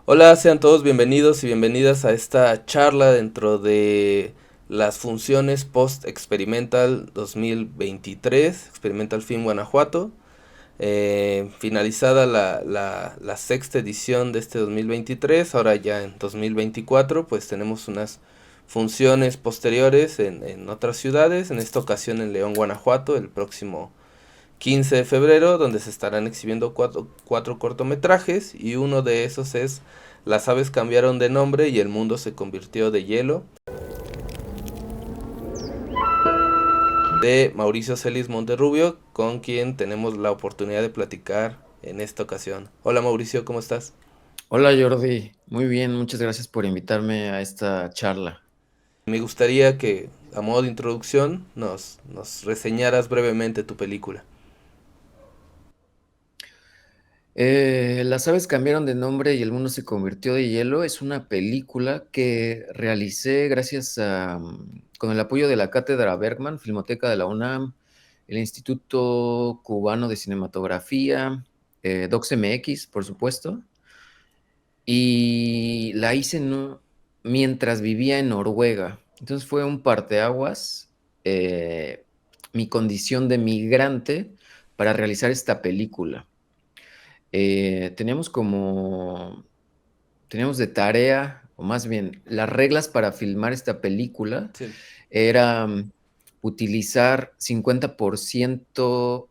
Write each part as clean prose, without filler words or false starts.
Hola, sean todos bienvenidos y bienvenidas a esta charla dentro de las funciones Post Experimental 2023, Experimental Film Guanajuato. Finalizada la sexta edición de este 2023, ahora ya en 2024, pues tenemos unas funciones posteriores en otras ciudades, en esta ocasión en León, Guanajuato, el próximo 15 de febrero, donde se estarán exhibiendo cuatro cortometrajes y uno de esos es Las aves cambiaron de nombre y el mundo se convirtió de hielo, de Mauricio Celis Monterrubio, con quien tenemos la oportunidad de platicar en esta ocasión. Hola Mauricio, ¿cómo estás? Hola Jordi, muy bien, muchas gracias por invitarme a esta charla. Me gustaría que, a modo de introducción, nos reseñaras brevemente tu película. Las aves cambiaron de nombre y el mundo se convirtió de hielo. Es una película que realicé gracias a, con el apoyo de la Cátedra Bergman, Filmoteca de la UNAM, el Instituto Cubano de Cinematografía, DocsMX, por supuesto, y la hice mientras vivía en Noruega. Entonces fue un parteaguas, eh, mi condición de migrante para realizar esta película. Teníamos teníamos de tarea, o más bien, las reglas para filmar esta película Sí. era utilizar 50%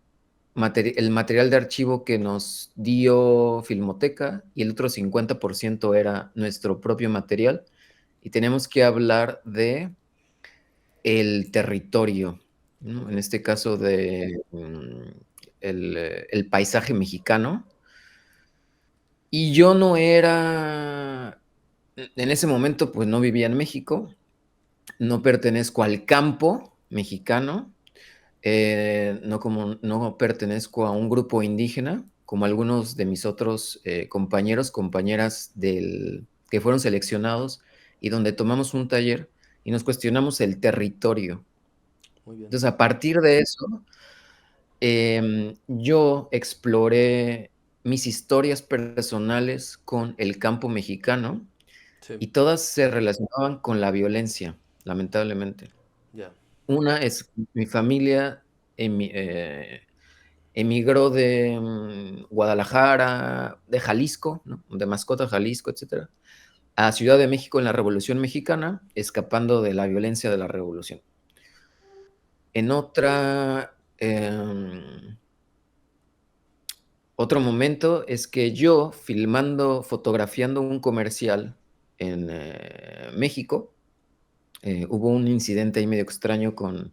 el material de archivo que nos dio Filmoteca y el otro 50% era nuestro propio material y tenemos que hablar de el territorio, ¿no? Ok. En este caso el paisaje mexicano. Y yo no era, en ese momento, pues no vivía en México, no pertenezco al campo mexicano, no pertenezco a un grupo indígena, como algunos de mis otros compañeros, compañeras que fueron seleccionados y donde tomamos un taller y nos cuestionamos el territorio. Muy bien. Entonces, a partir de eso, yo exploré mis historias personales con el campo mexicano Sí. y todas se relacionaban con la violencia, lamentablemente. Ya. Una es mi familia emigró de Guadalajara, de Jalisco, ¿no? De Mascota, Jalisco, etcétera, a Ciudad de México en la Revolución Mexicana, escapando de la violencia de la revolución. En otro momento es que yo fotografiando un comercial en México, hubo un incidente ahí medio extraño con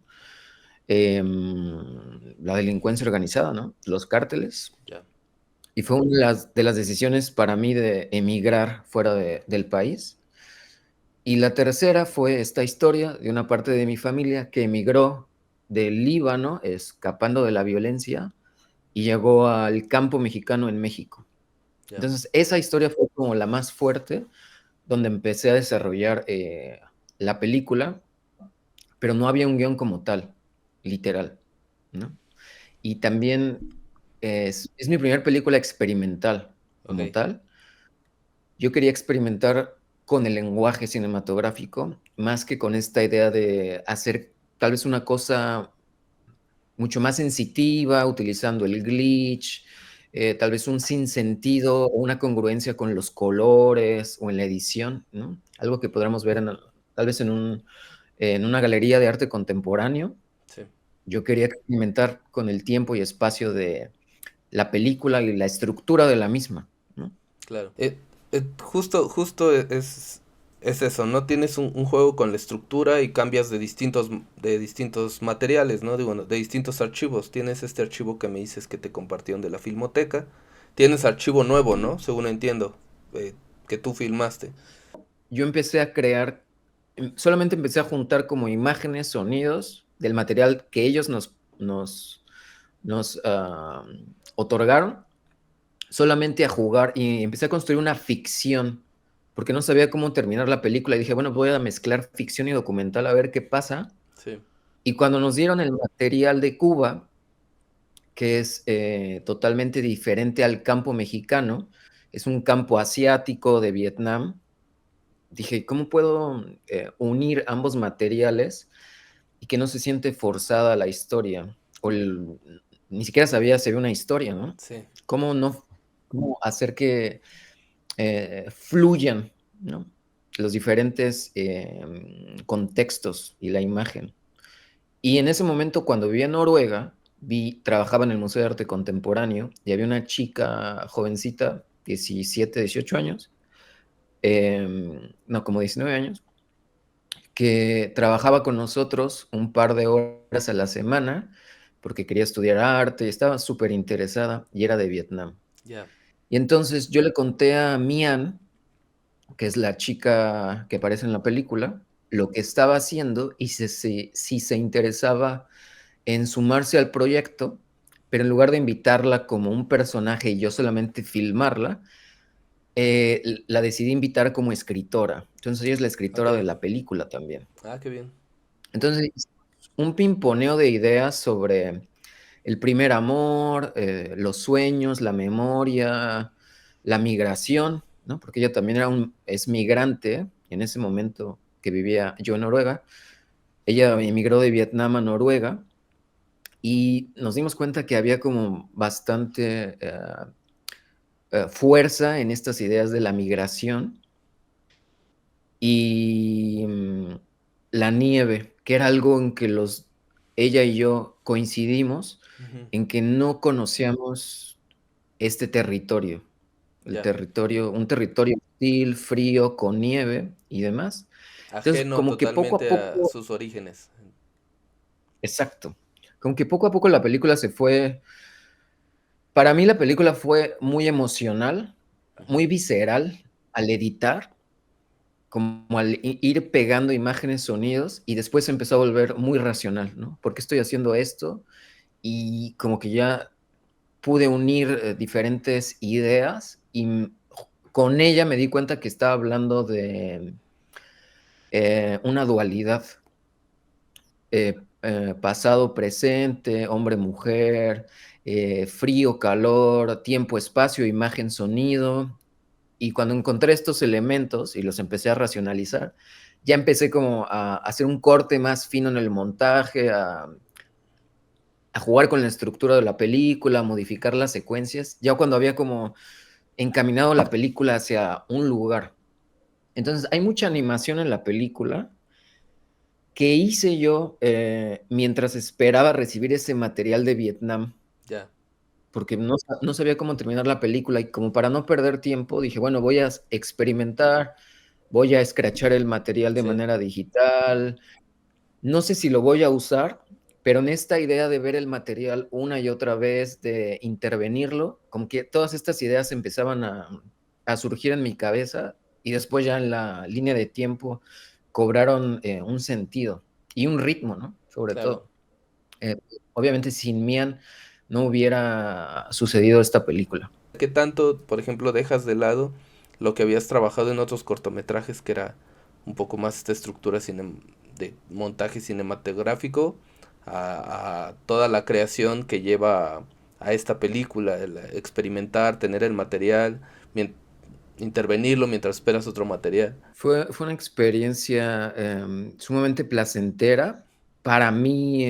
la delincuencia organizada, ¿no? Los cárteles. Ya. Y fue una de las decisiones para mí de emigrar fuera del país. Y la tercera fue esta historia de una parte de mi familia que emigró del Líbano, escapando de la violencia, y llegó al campo mexicano en México. Ya. Entonces, esa historia fue como la más fuerte, donde empecé a desarrollar la película, pero no había un guión como tal, literal, ¿no? Y también es mi primera película experimental Ok. como tal. Yo quería experimentar con el lenguaje cinematográfico, más que con esta idea de hacer tal vez una cosa mucho más sensitiva, utilizando el glitch, tal vez un sinsentido o una congruencia con los colores o en la edición, ¿no? Algo que podamos ver tal vez en una galería de arte contemporáneo. Sí. Yo quería experimentar con el tiempo y espacio de la película y la estructura de la misma, ¿no? Claro. Justo es eso, ¿no? Tienes un juego con la estructura y cambias de distintos materiales, ¿no? Digo, bueno, de distintos archivos. Tienes este archivo que me dices que te compartieron de la Filmoteca. Tienes archivo nuevo, ¿no? Según entiendo, eh, que tú filmaste. Yo empecé a crear, solamente empecé a juntar como imágenes, sonidos del material que ellos nos otorgaron, solamente a jugar y empecé a construir una ficción, porque no sabía cómo terminar la película y dije, bueno, voy a mezclar ficción y documental a ver qué pasa. Sí. Y cuando nos dieron el material de Cuba, que es totalmente diferente al campo mexicano, es un campo asiático de Vietnam. Dije, ¿cómo puedo unir ambos materiales y que no se siente forzada la historia? Ni siquiera sabía si había una historia, ¿no? Sí, ¿Cómo no, cómo hacer que fluyan, ¿no? Los diferentes contextos y la imagen? Y en ese momento, cuando vivía en Noruega, trabajaba en el Museo de Arte Contemporáneo y había una chica jovencita, 17, 18 años, no, como 19 años, que trabajaba con nosotros un par de horas a la semana porque quería estudiar arte y estaba súper interesada y era de Vietnam. ya. Y entonces yo le conté a Mian, que es la chica que aparece en la película, lo que estaba haciendo y si se interesaba en sumarse al proyecto, pero en lugar de invitarla como un personaje y yo solamente filmarla, la decidí invitar como escritora. Entonces ella es la escritora de Ok. la película también. Ah, qué bien. Entonces, un pimponeo de ideas sobre el primer amor, los sueños, la memoria, la migración, ¿no? Porque ella también es migrante en ese momento que vivía yo en Noruega. Ella emigró de Vietnam a Noruega y nos dimos cuenta que había como bastante fuerza en estas ideas de la migración y la nieve, que era algo en que ella y yo coincidimos Ujú. en que no conocíamos este territorio, Ya. un territorio hostil, frío, con nieve y demás. Entonces, Ajeno como que poco a totalmente a poco, sus orígenes. exacto, como que poco a poco la película se fue, para mí la película fue muy emocional, Ujú. muy visceral al editar, como al ir pegando imágenes, sonidos, y después se empezó a volver muy racional, ¿no? ¿Por qué estoy haciendo esto? Y como que ya pude unir diferentes ideas y con ella me di cuenta que estaba hablando de una dualidad, pasado, presente, hombre, mujer, frío, calor, tiempo, espacio, imagen, sonido. Y cuando encontré estos elementos y los empecé a racionalizar, ya empecé como a hacer un corte más fino en el montaje, a jugar con la estructura de la película, a modificar las secuencias, ya cuando había como encaminado la película hacia un lugar. Entonces, hay mucha animación en la película que hice yo mientras esperaba recibir ese material de Vietnam, Ya. porque no sabía cómo terminar la película y como para no perder tiempo, dije, bueno, voy a experimentar, voy a escrachar el material de Sí. manera digital, no sé si lo voy a usar, pero en esta idea de ver el material una y otra vez, de intervenirlo, como que todas estas ideas empezaban a surgir en mi cabeza y después ya en la línea de tiempo cobraron un sentido y un ritmo, ¿no? Sobre Claro. todo. Eh, Obviamente sin Mian no hubiera sucedido esta película. ¿Qué tanto, por ejemplo, dejas de lado lo que habías trabajado en otros cortometrajes que era un poco más esta estructura de montaje cinematográfico a toda la creación que lleva a esta película, el experimentar, tener el material, mien- intervenirlo mientras esperas otro material? Fue una experiencia sumamente placentera para mí.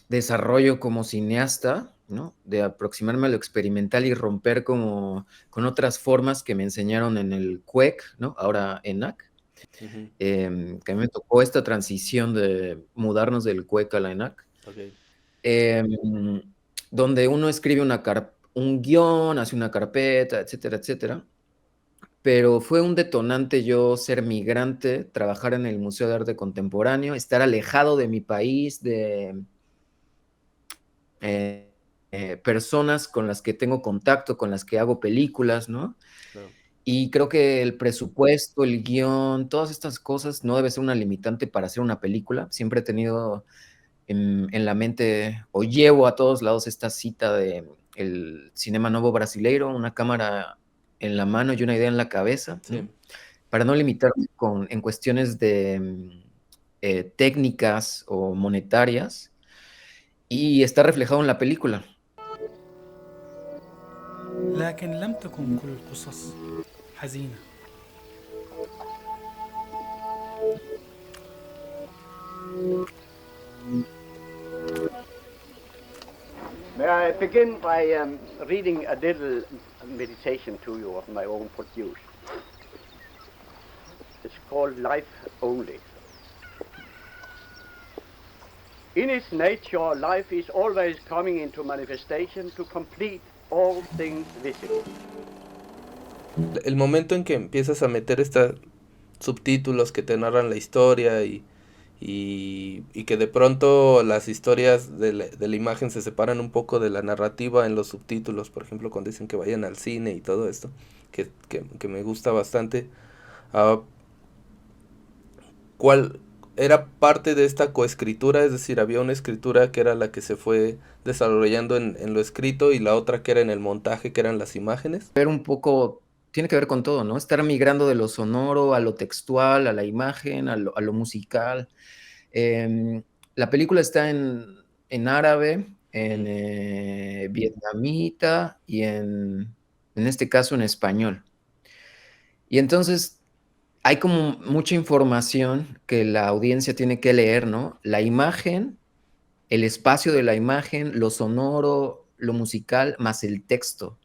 Desarrollo como cineasta, ¿no? De aproximarme a lo experimental y romper como con otras formas que me enseñaron en el CUEC, ¿no? Ahora ENAC, Ujú. que a mí me tocó esta transición de mudarnos del CUEC a la ENAC, Ok. em, donde uno escribe un guión, hace una carpeta, etcétera, etcétera. Pero fue un detonante yo ser migrante, trabajar en el Museo de Arte Contemporáneo, estar alejado de mi país, de eh, personas con las que tengo contacto, con las que hago películas, ¿no? Claro. Y creo que el presupuesto, el guión, todas estas cosas no debe ser una limitante para hacer una película. Siempre he tenido en la mente o llevo a todos lados esta cita de el cinema novo brasileiro, una cámara en la mano y una idea en la cabeza, Sí. ¿no? Para no limitarme en cuestiones de técnicas o monetarias y está reflejado en la película. لكن لم تكن كل القصص حزينة. May I begin by reading a little meditation to you of my own produce. It's called Life Only. In its nature, life is always coming into manifestation to complete all things visible. El momento en que empiezas a meter estos subtítulos que te narran la historia y que de pronto las historias de la imagen se separan un poco de la narrativa en los subtítulos, por ejemplo, cuando dicen que vayan al cine y todo esto, que me gusta bastante. Ah, ¿Cuál era parte de esta coescritura? Es decir, había una escritura que era la que se fue desarrollando en lo escrito y la otra que era en el montaje, que eran las imágenes. Ver un poco, tiene que ver con todo, ¿no? Estar migrando de lo sonoro a lo textual, a la imagen, a lo musical. La película está en árabe, en vietnamita y en este caso en español. Y entonces hay como mucha información que la audiencia tiene que leer, ¿no? La imagen, el espacio de la imagen, lo sonoro, lo musical, más el texto.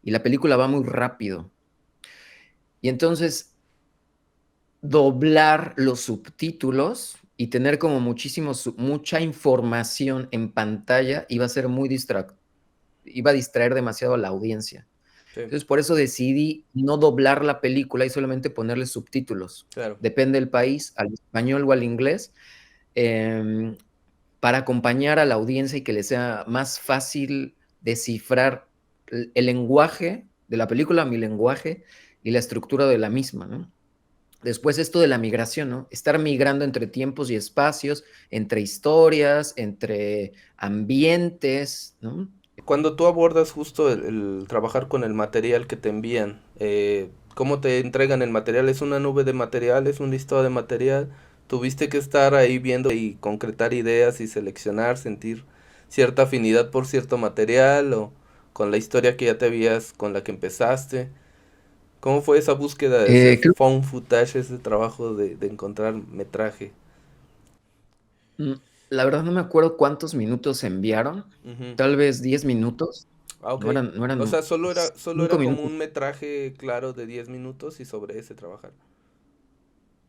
Y la película va muy rápido. Y entonces doblar los subtítulos y tener como mucha información en pantalla iba a ser iba a distraer demasiado a la audiencia. Sí, Entonces, por eso decidí no doblar la película y solamente ponerle subtítulos. claro. Depende del país, al español o al inglés, em, para acompañar a la audiencia y que le sea más fácil descifrar el lenguaje de la película, mi lenguaje y la estructura de la misma, ¿no? Después esto de la migración, ¿no? Estar migrando entre tiempos y espacios, entre historias, entre ambientes, ¿no? Cuando tú abordas justo el trabajar con el material que te envían, ¿cómo te entregan el material? ¿Es una nube de material? ¿Es un listado de material? ¿Tuviste que estar ahí viendo y concretar ideas y seleccionar, sentir cierta afinidad por cierto material o con la historia que ya te habías, con la que empezaste? ¿Cómo fue esa búsqueda de ese Creo, found footage, ese trabajo de encontrar metraje? mm, la verdad no me acuerdo cuántos minutos enviaron, Ujú. tal vez 10 minutos, Ah, ok. no O eran sea, solo era 5 como minutos. un metraje claro de 10 minutos y sobre ese trabajar.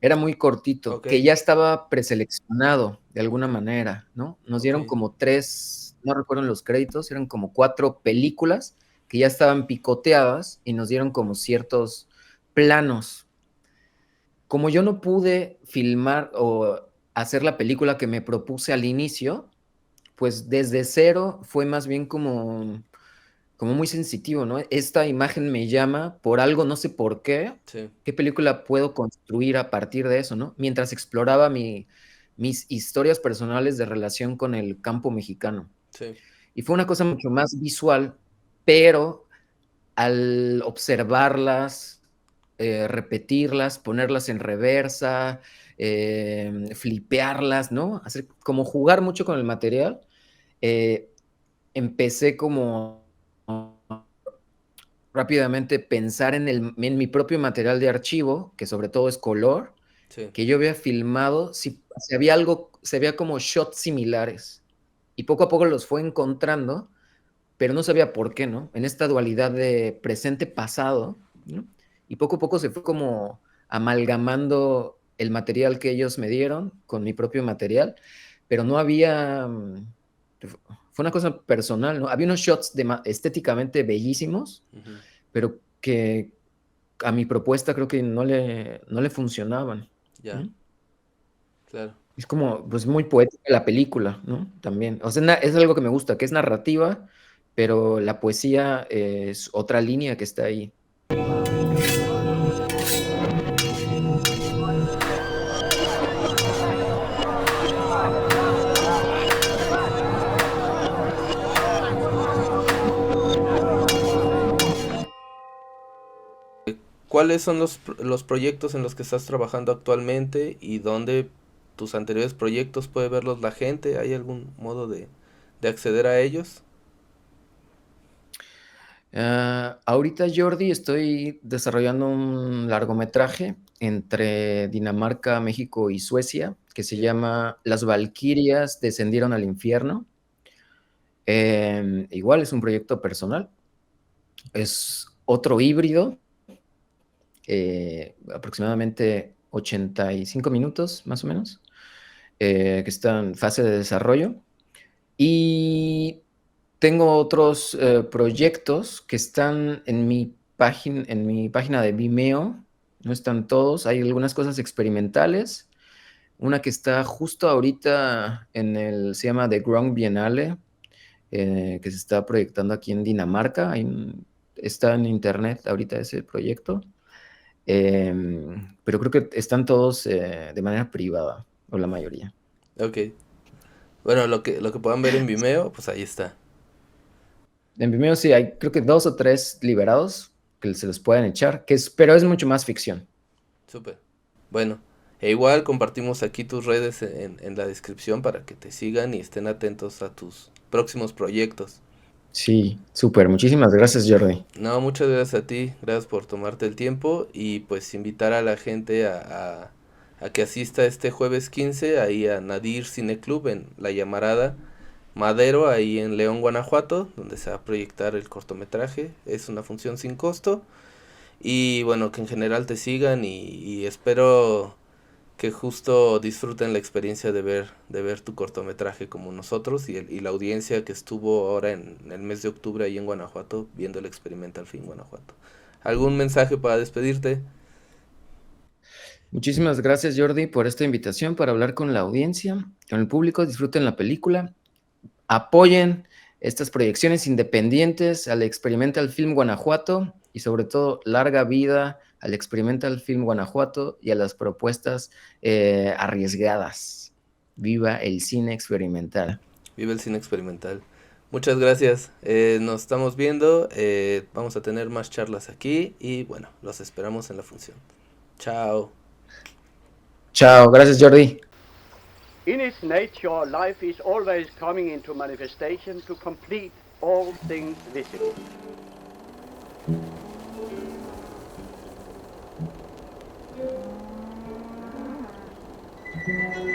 Era muy cortito, Ok, que ya estaba preseleccionado de alguna manera, ¿no? Nos ok, dieron como 3, no recuerdo los créditos, eran como 4 películas que ya estaban picoteadas y nos dieron como ciertos planos. Como yo no pude filmar o hacer la película que me propuse al inicio, pues desde cero fue más bien como muy sensitivo, ¿no? Esta imagen me llama por algo, no sé por qué. sí, ¿Qué película puedo construir a partir de eso, no? Mientras exploraba mis historias personales de relación con el campo mexicano. sí, Y fue una cosa mucho más visual, pero al observarlas, repetirlas, ponerlas en reversa, flipearlas, ¿no? Hacer, como jugar mucho con el material, eh, empecé como rápidamente pensar en mi propio material de archivo, que sobre todo es color, sí, que yo había filmado, si había algo, se veía como shots similares. Y poco a poco los fue encontrando, pero no sabía por qué, ¿no? En esta dualidad de presente-pasado, ¿no? Y poco a poco se fue como amalgamando el material que ellos me dieron con mi propio material, pero no había, fue una cosa personal, ¿no? Había unos shots estéticamente bellísimos, ujú, pero que a mi propuesta creo que no le funcionaban, ya, ¿no? claro. Es como, pues muy poética la película, ¿no? También. O sea, es algo que me gusta, que es narrativa, pero la poesía es otra línea que está ahí. ¿Cuáles son los proyectos en los que estás trabajando actualmente y dónde tus anteriores proyectos puede verlos la gente? ¿Hay algún modo de acceder a ellos? Ahorita, Jordi, estoy desarrollando un largometraje entre Dinamarca, México y Suecia que se llama Las Valquirias descendieron al infierno. Igual es un proyecto personal. Es otro híbrido, aproximadamente 85 minutos más o menos, que está en fase de desarrollo. Y tengo otros proyectos que están en mi página de Vimeo. No están todos, hay algunas cosas experimentales. Una que está justo ahorita se llama The Ground Biennale, que se está proyectando aquí en Dinamarca. Está en internet ahorita ese proyecto. Pero creo que están todos de manera privada, o la mayoría. Ok. Bueno, lo que puedan ver en Vimeo, pues ahí está. En Vimeo sí hay, creo que 2 o 3 liberados que se los pueden echar, pero es mucho más ficción. Súper. Bueno, e igual compartimos aquí tus redes en la descripción para que te sigan y estén atentos a tus próximos proyectos. Sí, súper. Muchísimas gracias, Jordi. No, muchas gracias a ti, gracias por tomarte el tiempo y pues invitar a la gente a que asista este jueves 15 ahí a Nadir Cine Club en La Llamarada Madero, ahí en León, Guanajuato, donde se va a proyectar el cortometraje. Es una función sin costo y bueno, que en general te sigan y espero que justo disfruten la experiencia de ver tu cortometraje como nosotros y la audiencia que estuvo ahora en el mes de octubre ahí en Guanajuato viendo el Experimental Film Guanajuato. ¿Algún mensaje para despedirte? Muchísimas gracias, Jordi, por esta invitación para hablar con la audiencia, con el público. Disfruten la película, apoyen estas proyecciones independientes al Experimental Film Guanajuato y sobre todo larga vida al Experimental Film Guanajuato y a las propuestas arriesgadas. Viva el cine experimental. Viva el cine experimental. Muchas gracias. Nos estamos viendo. Vamos a tener más charlas aquí y bueno, los esperamos en la función. Chao. Chao, gracias, Jordi. In its nature, life is always coming into manifestation to complete all things visible.